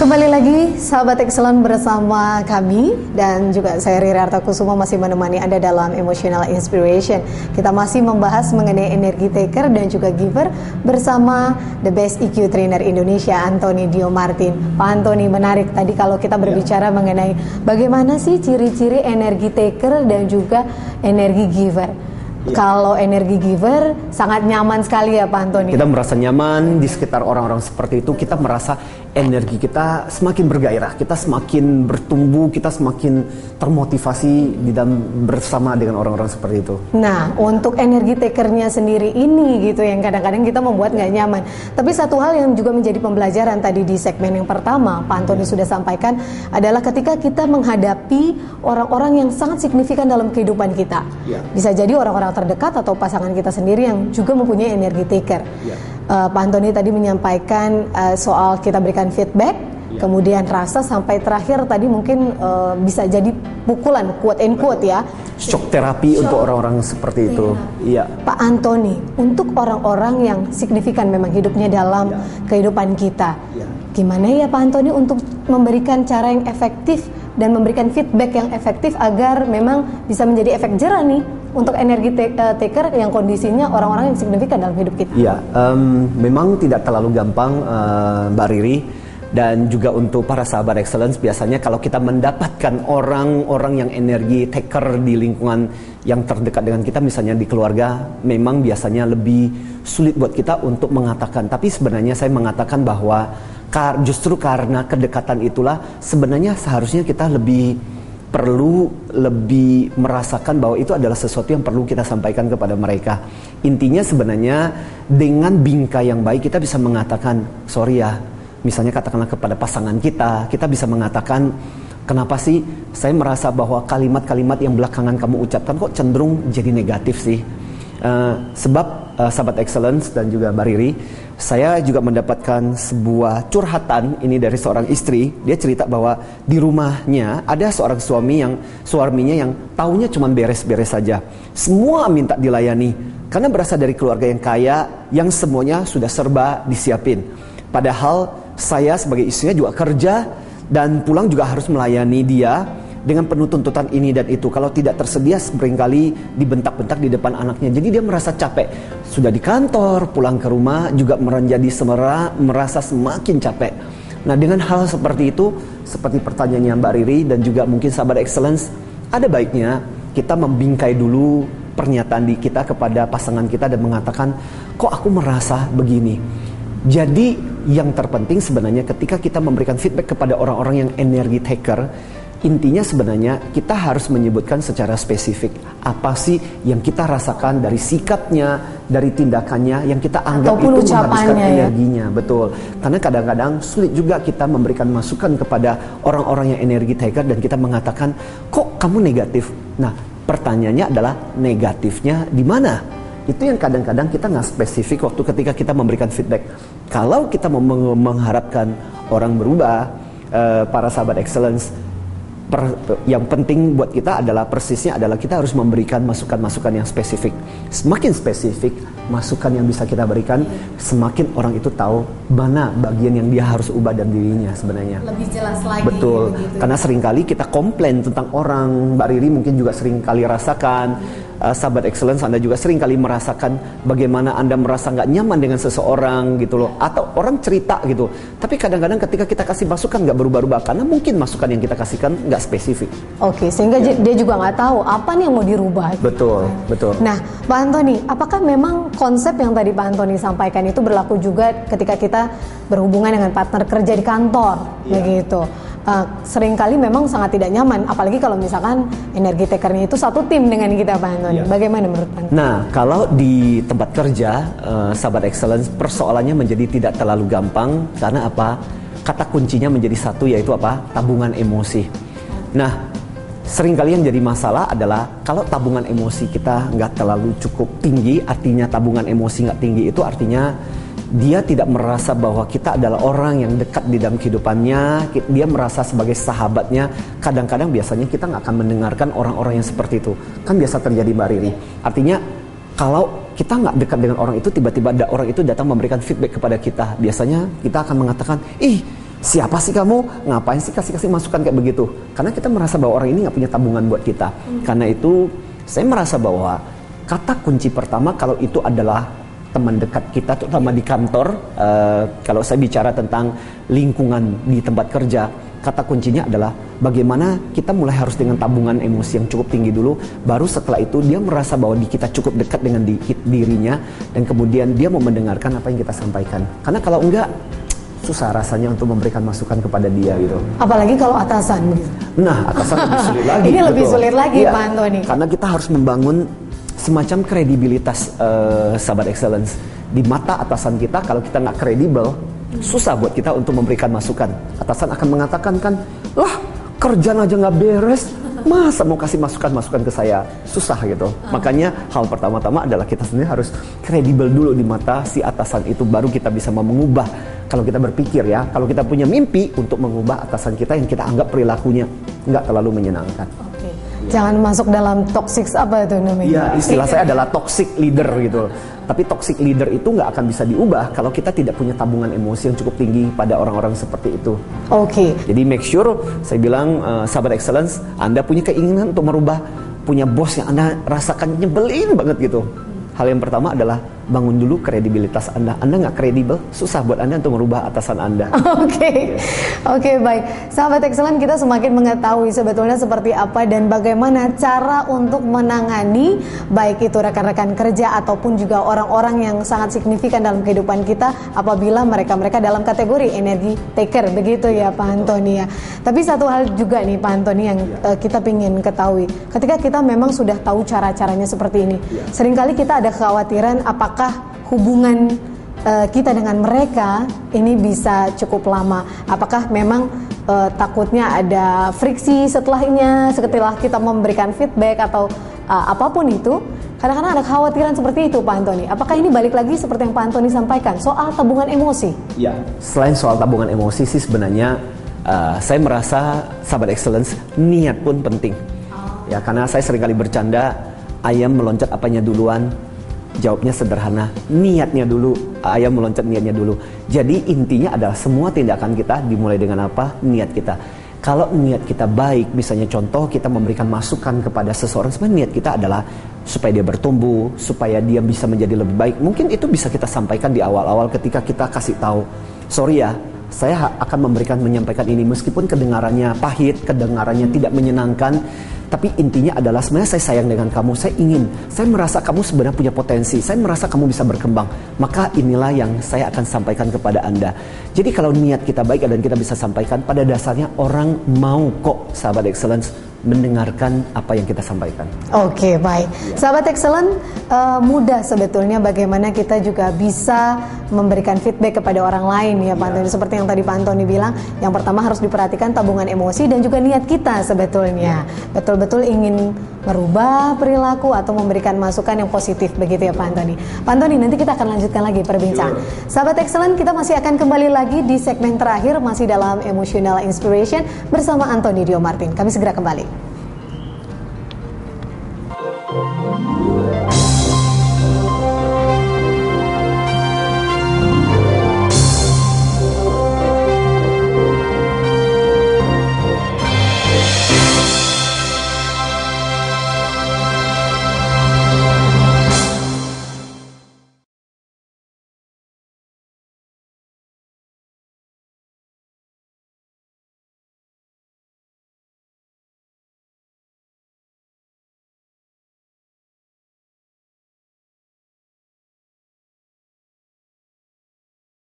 Kembali lagi sahabat Excellent bersama kami dan juga saya Riri Artakusuma masih menemani Anda dalam Emotional Inspiration. Kita masih membahas mengenai energi taker dan juga giver bersama the best EQ trainer Indonesia, Anthony Dio Martin. Pak Anthony, menarik tadi kalau kita berbicara mengenai bagaimana sih ciri-ciri energi taker dan juga energi giver. Kalau energi giver sangat nyaman sekali ya Pak Anthony. Kita merasa nyaman di sekitar orang-orang seperti itu. Kita merasa energi kita semakin bergairah, kita semakin bertumbuh, kita semakin termotivasi di dalam bersama dengan orang-orang seperti itu. Nah, untuk energi takernya sendiri ini gitu yang kadang-kadang kita membuat nggak nyaman. Tapi satu hal yang juga menjadi pembelajaran tadi di segmen yang pertama, Pak Anthony sudah sampaikan adalah ketika kita menghadapi orang-orang yang sangat signifikan dalam kehidupan kita. Bisa jadi orang-orang terdekat atau pasangan kita sendiri yang juga mempunyai energi taker. Pak Anthony tadi menyampaikan soal kita berikan feedback, kemudian rasa sampai terakhir tadi mungkin bisa jadi pukulan, quote and quote ya. Shock terapi untuk orang-orang seperti itu. Iya. Pak Anthony, untuk orang-orang yang signifikan memang hidupnya dalam kehidupan kita, gimana ya Pak Anthony untuk memberikan cara yang efektif dan memberikan feedback yang efektif agar memang bisa menjadi efek jerah nih untuk energi taker yang kondisinya orang-orang yang signifikan dalam hidup kita? Iya, memang tidak terlalu gampang Mbak Riri. Dan juga untuk para sahabat Excellence, biasanya kalau kita mendapatkan orang-orang yang energi taker di lingkungan yang terdekat dengan kita, misalnya di keluarga, memang biasanya lebih sulit buat kita untuk mengatakan. Tapi sebenarnya saya mengatakan bahwa justru karena kedekatan itulah sebenarnya seharusnya kita perlu lebih merasakan bahwa itu adalah sesuatu yang perlu kita sampaikan kepada mereka. Intinya sebenarnya dengan bingkai yang baik kita bisa mengatakan, sorry ya, misalnya katakanlah kepada pasangan kita bisa mengatakan, kenapa sih saya merasa bahwa kalimat-kalimat yang belakangan kamu ucapkan kok cenderung jadi negatif sih. Sebab sahabat Excellence dan juga Mbak Riri, saya juga mendapatkan sebuah curhatan ini dari seorang istri. Dia cerita bahwa di rumahnya ada seorang suaminya yang taunya cuma beres-beres saja. Semua minta dilayani karena berasal dari keluarga yang kaya, yang semuanya sudah serba disiapin. Padahal saya sebagai istrinya juga kerja dan pulang juga harus melayani dia dengan penuh tuntutan ini dan itu. Kalau tidak tersedia seringkali dibentak-bentak di depan anaknya. Jadi dia merasa capek. Sudah di kantor, pulang ke rumah juga merasa semakin capek. Nah, dengan hal seperti itu, seperti pertanyaannya Mbak Riri dan juga mungkin sahabat Excellence, ada baiknya kita membingkai dulu pernyataan kita kepada pasangan kita dan mengatakan, kok aku merasa begini. Jadi yang terpenting sebenarnya ketika kita memberikan feedback kepada orang-orang yang energi taker, intinya sebenarnya kita harus menyebutkan secara spesifik apa sih yang kita rasakan dari sikapnya, dari tindakannya yang kita anggap ataupun itu menghabiskan energinya. Ya? Betul. Karena kadang-kadang sulit juga kita memberikan masukan kepada orang-orang yang energi taker dan kita mengatakan, kok kamu negatif? Nah, pertanyaannya adalah negatifnya di mana? Itu yang kadang-kadang kita nggak spesifik waktu ketika kita memberikan feedback. Kalau kita mau mengharapkan orang berubah, para sahabat Excellence, yang penting buat kita adalah persisnya adalah kita harus memberikan masukan-masukan yang spesifik. Semakin spesifik masukan yang bisa kita berikan, semakin orang itu tahu mana bagian yang dia harus ubah dari dirinya sebenarnya. Lebih jelas lagi. Betul. Begitu. Karena seringkali kita komplain tentang orang. Mbak Riri mungkin juga seringkali rasakan. Sahabat Excellence, Anda juga sering kali merasakan bagaimana Anda merasa nggak nyaman dengan seseorang gitu loh, atau orang cerita gitu, tapi kadang-kadang ketika kita kasih masukan nggak berubah-ubah karena mungkin masukan yang kita kasihkan nggak spesifik. Oke, sehingga dia juga nggak tahu apa nih yang mau dirubah. Betul, betul. Nah, Pak Anthony, apakah memang konsep yang tadi Pak Anthony sampaikan itu berlaku juga ketika kita berhubungan dengan partner kerja di kantor, begitu? Seringkali memang sangat tidak nyaman, apalagi kalau misalkan energi takernya itu satu tim dengan kita, Pak Anthony. Bagaimana menurut Pak Anthony? Nah, kalau di tempat kerja, sahabat Excellence, persoalannya menjadi tidak terlalu gampang karena apa? Kata kuncinya menjadi satu, yaitu apa? Tabungan emosi. Nah, seringkali yang jadi masalah adalah kalau tabungan emosi kita nggak terlalu cukup tinggi, artinya tabungan emosi nggak tinggi itu artinya dia tidak merasa bahwa kita adalah orang yang dekat di dalam kehidupannya, dia merasa sebagai sahabatnya. Kadang-kadang biasanya kita nggak akan mendengarkan orang-orang yang seperti itu. Kan biasa terjadi Mbak Riri. Artinya kalau kita nggak dekat dengan orang itu, tiba-tiba ada orang itu datang memberikan feedback kepada kita. Biasanya kita akan mengatakan, ih siapa sih kamu? Ngapain sih kasih masukan kayak begitu? Karena kita merasa bahwa orang ini nggak punya tabungan buat kita. Karena itu saya merasa bahwa kata kunci pertama kalau itu adalah teman dekat kita, terutama di kantor. Kalau saya bicara tentang lingkungan di tempat kerja, kata kuncinya adalah bagaimana kita mulai harus dengan tabungan emosi yang cukup tinggi dulu. Baru setelah itu dia merasa bahwa kita cukup dekat dengan dirinya, dan kemudian dia mau mendengarkan apa yang kita sampaikan. Karena kalau enggak, susah rasanya untuk memberikan masukan kepada dia gitu. Apalagi kalau atasan gitu. Nah, atasan lebih sulit lagi. Ini lebih sulit lagi, Iya, Pak Antoni. Karena kita harus membangun semacam kredibilitas, sahabat excellence, di mata atasan kita. Kalau kita nggak kredibel, susah buat kita untuk memberikan masukan. Atasan akan mengatakan kan, lah kerjaan aja nggak beres, masa mau kasih masukan ke saya? Susah gitu. Makanya hal pertama-tama adalah kita sendiri harus kredibel dulu di mata si atasan itu, baru kita bisa mau mengubah. Kalau kita berpikir ya, kalau kita punya mimpi untuk mengubah atasan kita yang kita anggap perilakunya nggak terlalu menyenangkan. Jangan masuk dalam toxic apa itu namanya? Iya, istilah saya adalah toxic leader gitu. Tapi toxic leader itu nggak akan bisa diubah kalau kita tidak punya tabungan emosi yang cukup tinggi pada orang-orang seperti itu. Oke. Jadi make sure, saya bilang sahabat excellence, Anda punya keinginan untuk merubah, punya bos yang Anda rasakan nyebelin banget gitu. Hal yang pertama adalah bangun dulu kredibilitas Anda. Anda nggak kredibel, susah buat Anda untuk merubah atasan Anda. Oke, baik. Sahabat Excellent, kita semakin mengetahui sebetulnya seperti apa dan bagaimana cara untuk menangani baik itu rekan-rekan kerja ataupun juga orang-orang yang sangat signifikan dalam kehidupan kita apabila mereka dalam kategori energi taker, begitu ya Pak Antoni ya. Tapi satu hal juga nih Pak Antoni yang kita ingin ketahui, ketika kita memang sudah tahu cara-caranya seperti ini, seringkali kita ada kekhawatiran apakah hubungan kita dengan mereka ini bisa cukup lama. Apakah memang takutnya ada friksi setelahnya setelah kita memberikan feedback atau apapun itu. Kadang-kadang ada kekhawatiran seperti itu Pak Antoni. Apakah ini balik lagi seperti yang Pak Antoni sampaikan soal tabungan emosi? Ya, selain soal tabungan emosi sih sebenarnya saya merasa sahabat excellence niat pun penting. Ya, karena saya seringkali bercanda, ayam meloncat apanya duluan? Jawabnya sederhana, niatnya dulu. Ayam meloncat, niatnya dulu. Jadi intinya adalah semua tindakan kita dimulai dengan apa? Niat kita. Kalau niat kita baik, misalnya contoh kita memberikan masukan kepada seseorang, sebenarnya niat kita adalah supaya dia bertumbuh, supaya dia bisa menjadi lebih baik. Mungkin itu bisa kita sampaikan di awal-awal ketika kita kasih tahu, sorry ya, saya akan menyampaikan ini meskipun kedengarannya pahit, kedengarannya tidak menyenangkan. Tapi intinya adalah sebenarnya saya sayang dengan kamu, saya merasa kamu sebenarnya punya potensi, saya merasa kamu bisa berkembang. Maka inilah yang saya akan sampaikan kepada Anda. Jadi kalau niat kita baik dan kita bisa sampaikan, pada dasarnya orang mau kok sahabat excellence mendengarkan apa yang kita sampaikan. Oke, baik. Sahabat excellent, mudah sebetulnya bagaimana kita juga bisa memberikan feedback kepada orang lain ya Pak Antoni. Seperti yang tadi Pak Antoni bilang, yang pertama harus diperhatikan tabungan emosi dan juga niat kita sebetulnya. Betul-betul ingin merubah perilaku atau memberikan masukan yang positif, begitu ya Pak Antoni. Pak Antoni, nanti kita akan lanjutkan lagi perbincangan. Sahabat excellent, kita masih akan kembali lagi di segmen terakhir, masih dalam Emotional Inspiration bersama Antoni Dio Martin. Kami segera kembali.